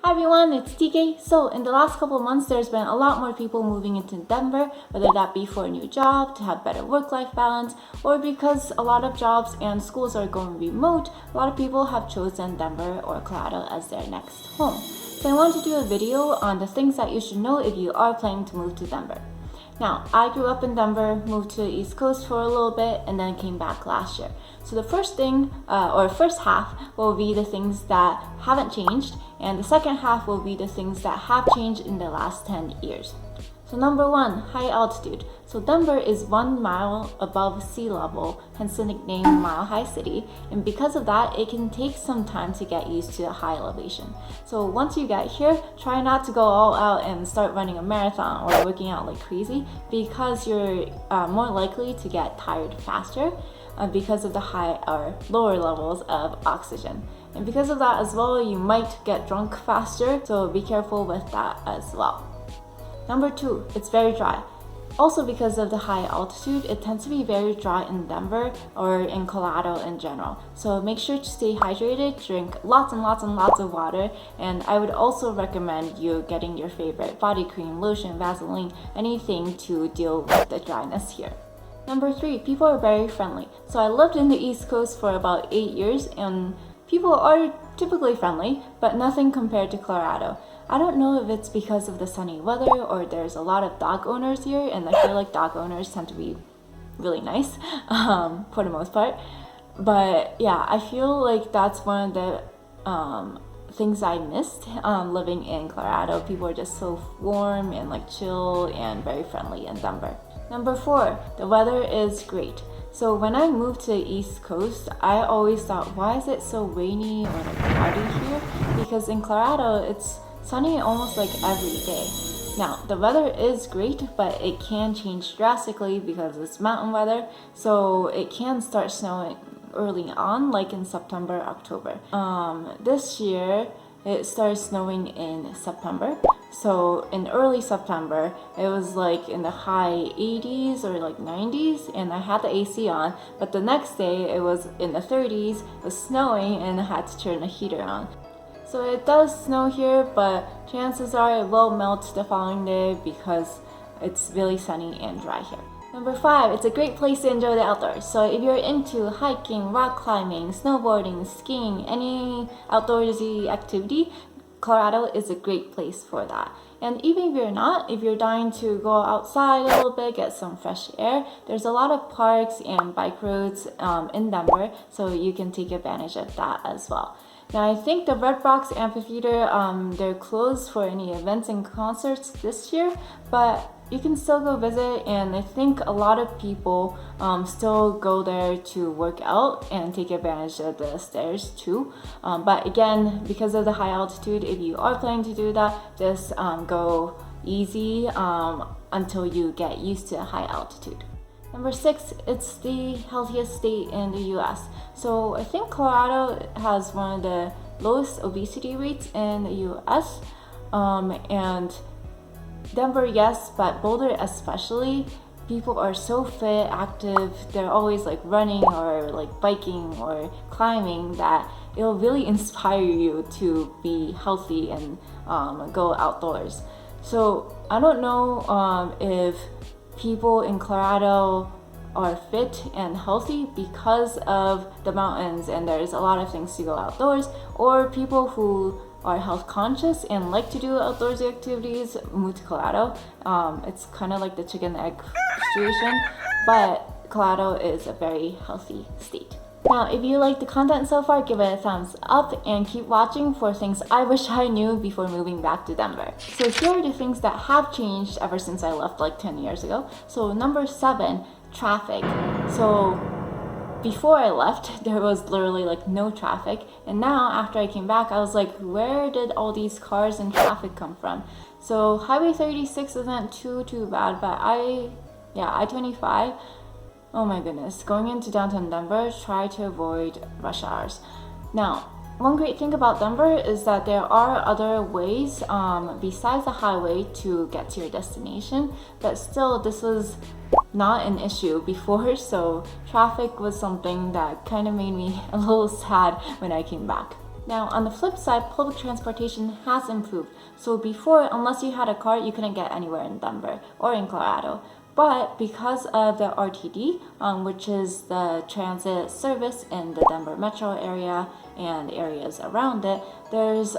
Hi everyone, it's TK. So in the last couple of months, there's been a lot more people moving into Denver, whether that be for a new job, to have better work-life balance, or because a lot of jobs and schools are going remote, a lot of people have chosen Denver or Colorado as their next home. So I want to do a video on the things that you should know if you are planning to move to Denver. Now, I grew up in Denver, moved to the East Coast for a little bit, and then came back last year. So the first thing, first half, will be the things that haven't changed, and the second half will be the things that have changed in the last 10 years. So number one, high altitude. So Denver is 1 mile above sea level, hence the nickname Mile High City. And because of that, it can take some time to get used to a high elevation. So once you get here, try not to go all out and start running a marathon or working out like crazy, because you're more likely to get tired faster because of the high or lower levels of oxygen. And because of that as well, you might get drunk faster, so be careful with that as well. Number two, it's very dry. Also because of the high altitude, it tends to be very dry in Denver or in Colorado in general. So make sure to stay hydrated, drink lots and lots and lots of water, and I would also recommend you getting your favorite body cream, lotion, Vaseline, anything to deal with the dryness here. Number three, people are very friendly. So I lived in the East Coast for about 8 years, and people are typically friendly, but nothing compared to Colorado. I don't know if it's because of the sunny weather or there's a lot of dog owners here, and I feel like dog owners tend to be really nice for the most part. But yeah, I feel like that's one of the things I missed living in Colorado. People are just so warm and like chill and very friendly in Denver. Number four, the weather is great. So when I moved to the East Coast, I always thought, why is it so rainy or like cloudy here? Because in Colorado, it's sunny almost like every day. Now, the weather is great, but it can change drastically because it's mountain weather, so it can start snowing early on, like in September, October. This year, it started snowing in September. So in early September, it was like in the high 80s or like 90s, and I had the AC on, but the next day it was in the 30s, it was snowing, and I had to turn the heater on. So it does snow here, but chances are it will melt the following day because it's really sunny and dry here. Number five, it's a great place to enjoy the outdoors. So if you're into hiking, rock climbing, snowboarding, skiing, any outdoorsy activity, Colorado is a great place for that. And even if you're not, if you're dying to go outside a little bit, get some fresh air, there's a lot of parks and bike roads in Denver, so you can take advantage of that as well. Now I think the Red Rocks Amphitheater, they're closed for any events and concerts this year, but you can still go visit, and I think a lot of people still go there to work out and take advantage of the stairs too. But again, because of the high altitude, if you are planning to do that, just go easy until you get used to high altitude. Number six, it's the healthiest state in the US. So I think Colorado has one of the lowest obesity rates in the US. And Denver, yes, but Boulder especially, people are so fit, active, they're always like running or like biking or climbing that it'll really inspire you to be healthy and go outdoors. So I don't know if people in Colorado are fit and healthy because of the mountains and there's a lot of things to go outdoors, or people who are health conscious and like to do outdoorsy activities move to Colorado. It's kind of like the chicken egg situation, but Colorado is a very healthy state. Now, if you like the content so far, give it a thumbs up and keep watching for things I wish I knew before moving back to Denver. So here are the things that have changed ever since I left like 10 years ago. So number seven, traffic. So before I left, there was literally like no traffic, and now after I came back, I was like, where did all these cars and traffic come from? So Highway 36 isn't too bad, but I-25, oh my goodness, going into downtown Denver, try to avoid rush hours. Now, one great thing about Denver is that there are other ways besides the highway to get to your destination, but still this was not an issue before, so traffic was something that kind of made me a little sad when I came back. Now, on the flip side, public transportation has improved. So before, unless you had a car, you couldn't get anywhere in Denver or in Colorado. But because of the RTD, which is the transit service in the Denver metro area and areas around it, there's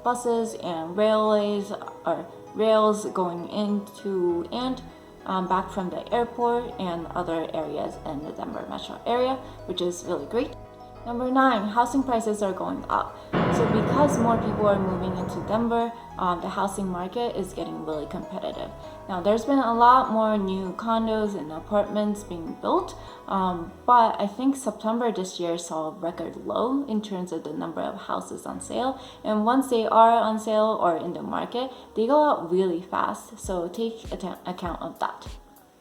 buses and railways or rails going into and back from the airport and other areas in the Denver metro area, which is really great. Number 9, housing prices are going up. So because more people are moving into Denver, the housing market is getting really competitive. Now there's been a lot more new condos and apartments being built, but I think September this year saw a record low in terms of the number of houses on sale. And once they are on sale or in the market, they go out really fast. So take account of that.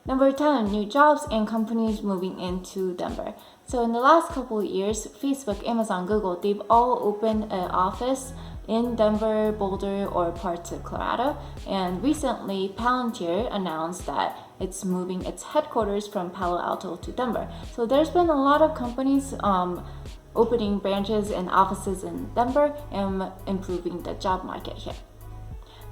Number 10, new jobs and companies moving into Denver. So in the last couple of years, Facebook, Amazon, Google, they've all opened an office in Denver, Boulder, or parts of Colorado. And recently, Palantir announced that it's moving its headquarters from Palo Alto to Denver. So there's been a lot of companies opening branches and offices in Denver and improving the job market here.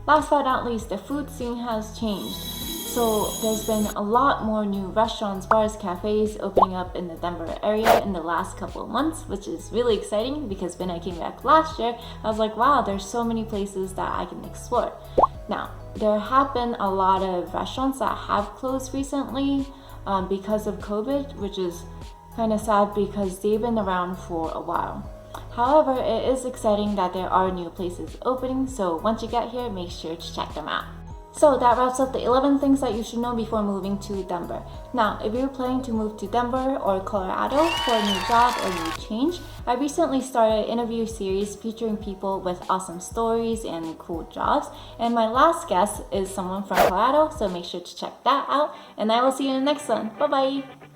Last but not least, the food scene has changed. So there's been a lot more new restaurants, bars, cafes opening up in the Denver area in the last couple of months, which is really exciting because when I came back last year, I was like, wow, there's so many places that I can explore. Now, there have been a lot of restaurants that have closed recently because of COVID, which is kind of sad because they've been around for a while. However, it is exciting that there are new places opening, so once you get here, make sure to check them out. So that wraps up the 11 things that you should know before moving to Denver. Now, if you're planning to move to Denver or Colorado for a new job or new change, I recently started an interview series featuring people with awesome stories and cool jobs. And my last guest is someone from Colorado, so make sure to check that out. And I will see you in the next one. Bye-bye!